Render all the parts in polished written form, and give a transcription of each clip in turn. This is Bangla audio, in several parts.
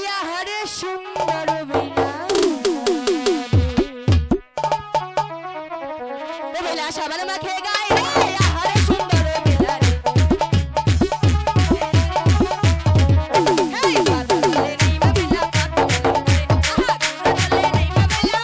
ইয়াহারে সুন্দর বিলাস আবার মাখে গায়ে রে ইয়াহারে সুন্দর বিলাস হেই বাদলে নেই মাবিলা বাদলে আহা বাদলে নেই মাবিলা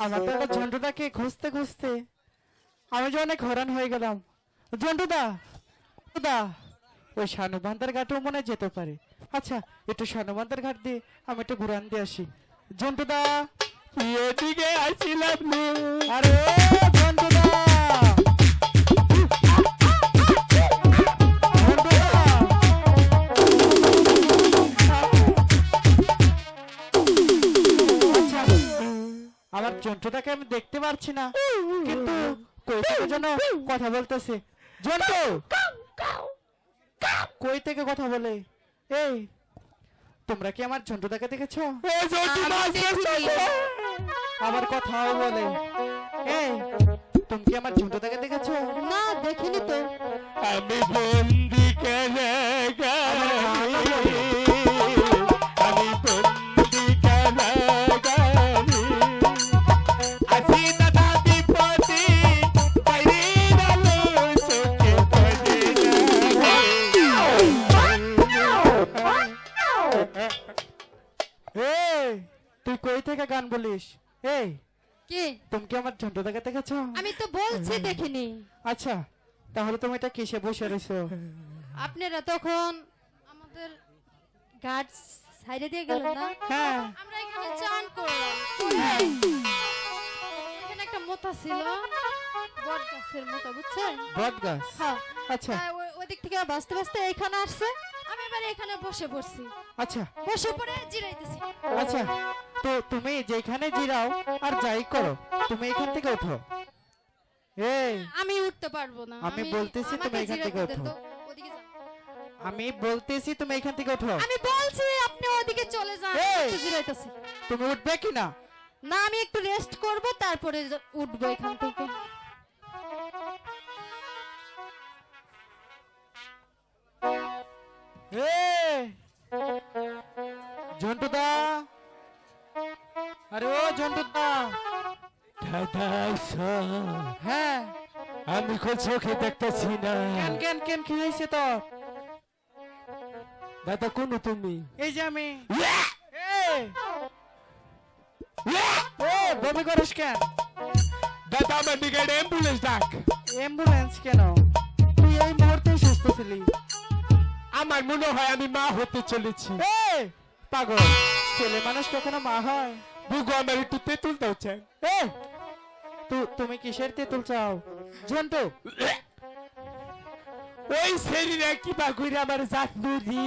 আমার তো একটা ঝন্টুদাকে খুঁজতে খুঁজতে আমি যে অনেক হরান হয়ে গেলাম। ঝন্টুদা দা ওই শানুবান্ধার ঘাটেও মনে হয় যেতে পারে। আচ্ছা একটু শানুবান্ধার ঘাট দিয়ে আমি একটু ঘুরান দিয়ে আসি। ঝন্টুদা এদিকে আসিলাম। আরে ঝন্টুদা আমার জন্টুটাকে আমি দেখতে পারছি না, কিন্তু কই থেকে যেন কথা বলতেছে। জন্টু কই থেকে কথা বলে? এই তোমরা কি আমার জন্টুটাকে দেখেছো? আবার কথাও বলে। এই তুমি কি আমার জন্টুটাকে দেখেছো? না দেখিনি তো। আমি বন্দি কেনে আমি বন্দি কেনে আসি দাদা বিপদে বাইরের আলো চোখে পড়ে এই তুই কই থেকে গান বলিস? এই কি তুমি কি আমার ঝন্টুটাকে দেখেছো? আমি তো বলছি দেখিনি। আচ্ছা তাহলে তুমি এটা কিসে বসে রইছো? আপনারা তখন আমাদের গার্ড সাইডে দিয়ে গেলেন না? হ্যাঁ আমরা এখানে চান করলাম। এখানে একটা মোতা ছিল, বট গাছের মতো বুঝছেন? বট গাছ? হ্যাঁ। আচ্ছা ওদিক থেকে বাঁচতে বাঁচতে এইখানে আসছে, আমি এবার এখানে বসে পড়ছি, আচ্ছা বসে পড়ে জিরাইতেছি। আচ্ছা, তো তুমি যেখানে জিরাও আর যাই করো, তুমি এখান থেকে ওঠো। এই আমি উঠতে পারবো না, আমি বলতেছি তুমি আমাকে এখান থেকে জিরাইতে দেন ওঠো। তো, ওদিকে যান। আমি বলতেছি তুমি এখান থেকে ওঠো। আমি বলছি আপনি ওদিকে চলে যান, এই! একটু জিরাইতেছি। তুমি উঠবে কি না? না আমি একটু রেস্ট করব, তারপরে উঠবো এখান থেকে। ঝন্টুদা, আরে ও ঝন্টুদা। দাদা আইসা, হ্যাঁ, আমি কোন চোখে দেখতেছি না। কেন কেন কেন কি হয়েছে তো? দাদা কোন তুমি? এই যে আমি। ও বমি করিস কেন? দাদা আমার দিকে অ্যাম্বুলেন্স ডাক। অ্যাম্বুলেন্স কেন? তুই এই মুহূর্তে সুস্থ ছিলি। আমার মনে হয় আমি মা হতে চলেছি। এই পাগল, ছেলে মানুষ কখনো মা হয়? বুগো আমার একটু তেঁতুল দাও চাই। তুমি কিসের তেঁতুল চাও ঝন্টু? ওই শরীরে কি বা কইরা আমার জাতলু রে।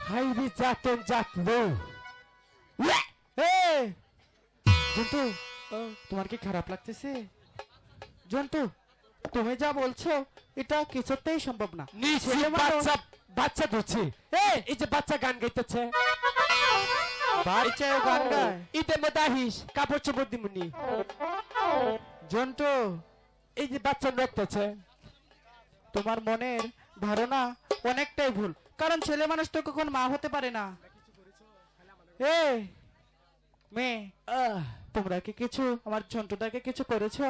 হাই রে জাতন জাতলু। ঝন্টু, তোমার কি খারাপ লাগতেছে? ঝন্টু, তুমি যা বলছো এটা কিছুতেই সম্ভব না। নিচে ছেলে মানুষ- বাচ্চা বাচ্চা ধরছে। এই যে বাচ্চা গান গাইতেছে। বাচ্চাও গান গায়? ঈদের মধ্যে আহিস, কাপড় চোপড় দিমুনি। ঝন্টু, এই যে বাচ্চা নাচতেছে। তোমার মনের ধারণা অনেকটাই ভুল, কারণ ছেলে মানুষ তো কখন মা হতে পারে না। মেয়ে, তোমরা কি কিছু আমার ঝন্টুটাকে কিছু করেছো?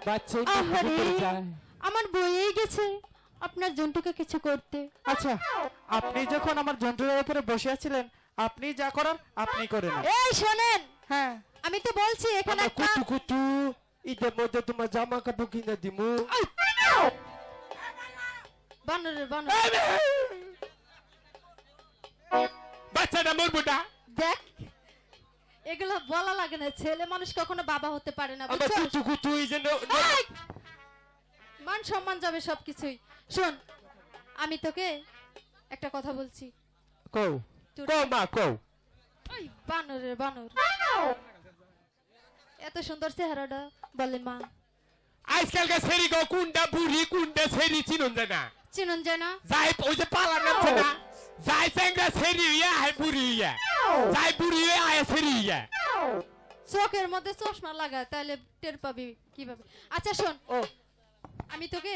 বাচ্চা আহারে, করে যায়। আমার বইয়েই গেছে আপনার জন্টুকে কিছু করতে। আচ্ছা, আপনি যখন আমার ঝন্টুটার উপরে বসে আছিলেন, আপনি যা করার আপনি করে নেন। এই শোনেন, হ্যাঁ, আমি তো বলছি এখানে আমার একটা কুতু কুতু ঈদের মধ্যে তোমার জামা কাপড় কিনে দিমু। বানরের বানর। বাচ্চাটা মরবো না। দেখ, এগুলো বলা লাগে না, ছেলে মানুষ কখনো বাবা হতে পারে না, আমার বুঝছো? কুতু কুতু এই যে এই! মান সম্মান যাবে সবকিছুই। শোন, আমি তোকে একটা কথা বলছি। কও তোর- কও মা কও। ওই বানরের বানর, এত সুন্দর চেহারাটা বলে মা। আজকালকার ছেড়ি গো কোনটা বুড়ি কোনটা ছেড়ি চিনুন যায় না। চিনুন যায় না? যাই ওই যে পালা নামছে না, যাই চেঙ্গা ছেড়ি হইয়া আয় বুড়ি হইয়া, যাই বুড়ি হইয়া আয় ছেড়ি হইয়া। চোখের মধ্যে চশমা লাগা, তাহলে টের পাবি কিভাবে? আচ্ছা শোন, ও আমি তোকে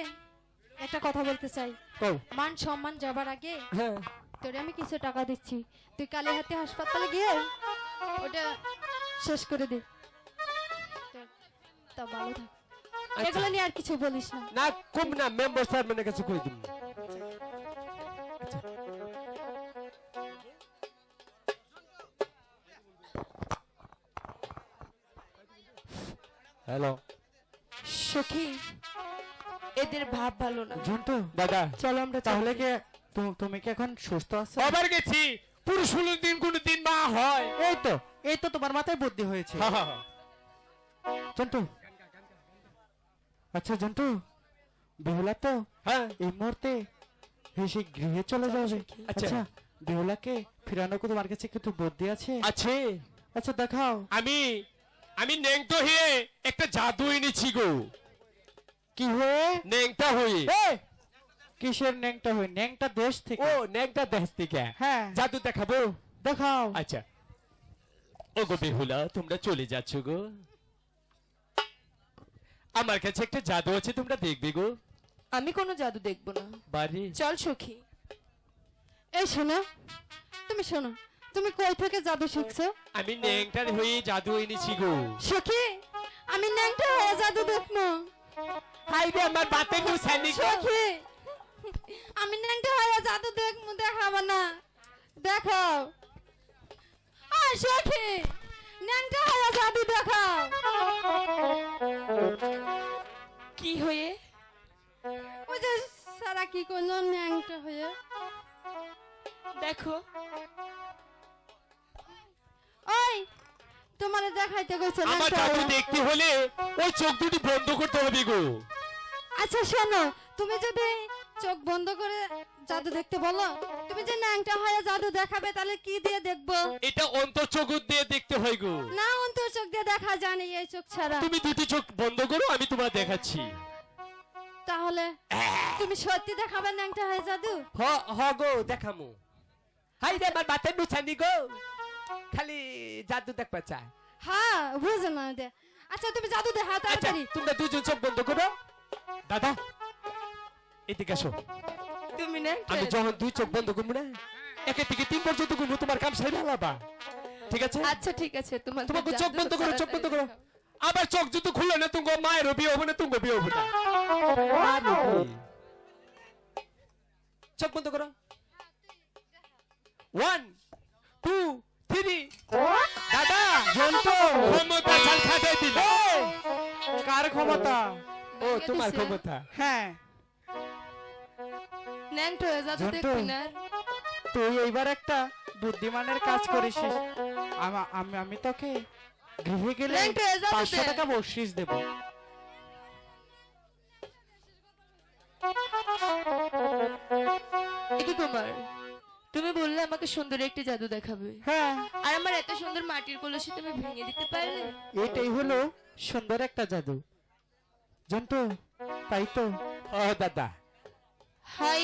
একটা কথা বলতে চাই। কও। মান সম্মান যাবার আগে হ্যাঁ তোরে আমি কিছু টাকা দিচ্ছি, তুই কালীহাতি হাসপাতালে গিয়ে ওটা শেষ করে দে। তা ভালো থাক, এগুলো নিয়ে আর কিছু বলিস না। না কম না, মেম্বার চেয়ারম্যানের কাছে কই দিম। হ্যালো সখী, এদের ভাব ভালো না। ঝন্টু দাদা। চলো আমরা তাহলে কি তুমি কি এখন সুস্থ আছো? আবার গেছি, পুরুষ হলো দিন কোন দিন মা হয়। এই তো তোমার মাথায় বুদ্ধি হয়েছে ঝন্টু। আচ্ছা ঝন্টু, বেহুলা তো হ্যাঁ এই মুহূর্তে হেসে গৃহে চলে যাবে। আচ্ছা। আচ্ছা, বেহুলাকে ফিরানোর কি তোমার কাছে কিছু বুদ্ধি আছে? আছে। আচ্ছা দেখাও। আমি ন্যাংটো হয়ে একটা জাদু এনেছি গো। কি হয়ে? ন্যাংটা হয়ে। কিসের ন্যাংটা হয়ে? ন্যাংটা দেশ থেকে। ও ন্যাংটা দেশ থেকে হ্যাঁ, জাদু দেখাবো। দেখাও। আচ্ছা ও গো বেহুলা, তোমরা চলে যাচ্ছ গো। আমার কাছে একটা জাদু আছে, তোমরা দেখবে গো। আমি কোনো জাদু দেখবো না, বাড়ি চল সখী। এই শোনো, তুমি শোনো, তুমি কই থেকে জাদু শিখছো? আমি ন্যাংটার হয়ে জাদু এনেছি গো। সখী, আমি ন্যাংটা হয়ে জাদু দেখবো। হাই রে আমার বাতে গুছানি গো। সখী, আমি ন্যাংটা হয়ে জাদু দেখবো, দেখাবো না, দেখাও। আয় সখী, ন্যাংটা হয়ে জাদু দেখাও। কি হয়ে? ওই যে সারা কি করলো, ন্যাংটা হয়ে। দেখো, ওই তোমারে দেখাইতে কইছে আমার ন্যাংটা জাদু হইয়া। দেখতে হলে ওই চোখ দুটি বন্ধ করতে হবে গো। আচ্ছা শোনো, তুমি যদি চোখ বন্ধ করে জাদু দেখতে বলো, তুমি যে ন্যাংটা হয়ে জাদু দেখাবে তাহলে কি দিয়ে দেখবো? এটা অন্তর চোখ দিয়ে দেখতে হয় গো। না, অন্তর চোখ দিয়ে দেখা জানি এই চোখ ছাড়া। তুমি দুটি চোখ বন্ধ করো, আমি তোমার দেখাচ্ছি। তাহলে তুমি সত্যি দেখাবে ন্যাংটা হয়ে জাদু? হ গো দেখামু। হাই রে আমার বাতে নুছানি গো, খালি জাদু দেখবা চায়। হ্যাঁ, বুঝো না দে। আচ্ছা তুমি জাদু দেখাও আচ্ছা তাড়াতাড়ি। তোমরা দুজন চোখ বন্ধ করো। দাদা এদিকে আসো। তুমি ন্যাংটা আমি হয়ে যখন দুই চোখ বন্ধ করবো না, একে থেকে 3 পর্যন্ত করবো, তোমার কাম সাইড হালাবা। ঠিক আছে? আচ্ছা ঠিক আছে, তোমার তোমাকে চোখ বন্ধ করো, চোখ বন্ধ করো। আবার চোখ যদি খুলে না, তুমি মায়ের বিয়ে হবে না, তুমি বিয়ে হবে না। চোখ বন্ধ করো। 1 2 3। দাদা জন্টু, ক্ষমতা চাল খাটাই দিল। কার ক্ষমতা? ও তোমার ক্ষমতা। হ্যাঁ, ন্যাংটা হয়ে জাদু জন্টু। দেখবি না? তুই এইবার একটা বুদ্ধিমানের কাজ করিস। আমি তোকে গৃহে গেলে ন্যাংটা হয়ে জাদু 500 দে। টাকা বকশিস দেব। একি কুমার, তুমি বললে আমাকে সুন্দর একটি জাদু দেখাবে, হ্যাঁ, আর আমার এত সুন্দর মাটির কলসি তুমি ভেঙে দিতে পারলে? এটাই হলো সুন্দর একটা জাদু। জন্টু, তাই তো? ও দাদা হাই